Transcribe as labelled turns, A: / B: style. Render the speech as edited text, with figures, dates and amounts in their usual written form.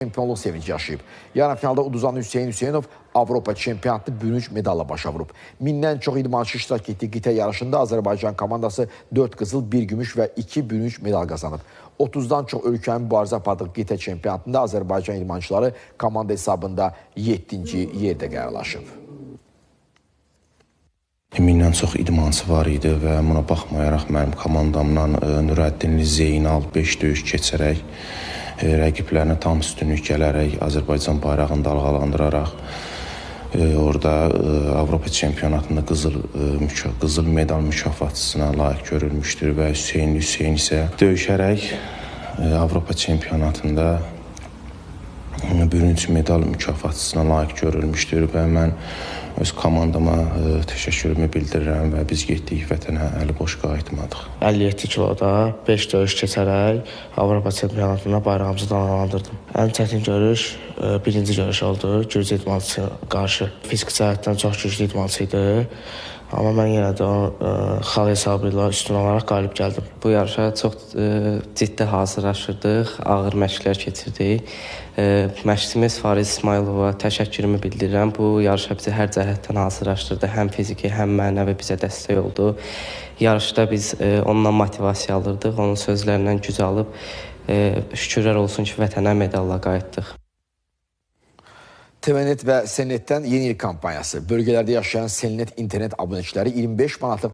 A: Çempionluq sevinci yaşayıb. Yarım finalda uduzan Hüseyin Hüseynov Avropa çempionatını bürünc medalla başa vurub. Mindən çox idmançı iştirak etdiyi qitə yarışında Azərbaycan komandası 4 qızıl, 1 gümüş və 2 bürünc medal qazanıb. 30-dan çox ölkənin mübarizə apardığı qitə çempionatında Azərbaycan idmançıları komanda hesabında 7-ci yerdə qərarlaşıb.
B: Mindən çox idmançı var idi və buna baxmayaraq mənim komandamla Nurəddinli Zeynal 5 döyüş keçərək, rəqiblərinə tam üstünlük gələrək, Azərbaycan bayrağını dalğalandıraraq orada Avropa çempionatında qızıl medal mükafatçısına layiq görülmüşdür və Hüseyin isə döyüşərək Avropa çempionatında bürünc medal mükafatçısına layiq görülmüşdür və mən öz komandama təşəkkürümü bildirirəm və biz getdik vətənə əli boş qayıtmadıq.
C: 57 kiloda 5 döyüş keçərək Avropa çempionatında bayrağımızı dalğalandırdım. Ən çətin görüş birinci görüş oldu. Gürcü idmançıya qarşı. Fiziki cəhətdən çox güclü idmançı idi. Amma mən yenə də xal hesabı ilə üstün olaraq qalib gəldim.
D: Bu yarışa çox ciddi hazırlaşırdıq, ağır məşqlər keçirdik. Məşqçimiz Fariz İsmailova təşəkkürümü bildirirəm. Bu yarışa bizi hər cəhətdən hazırlaşdırdı. Həm fiziki, həm mənəvi bizə dəstək oldu. Yarışda biz ondan motivasiya alırdıq, onun sözlərindən güc alıb şükürlər olsun ki, vətənə medalla qayıtdıq.
A: TVNet və Selnetdən yeni il kampaniyası. Bölgələrdə yaşayan Selnet internet abunəçiləri 25 manatlıq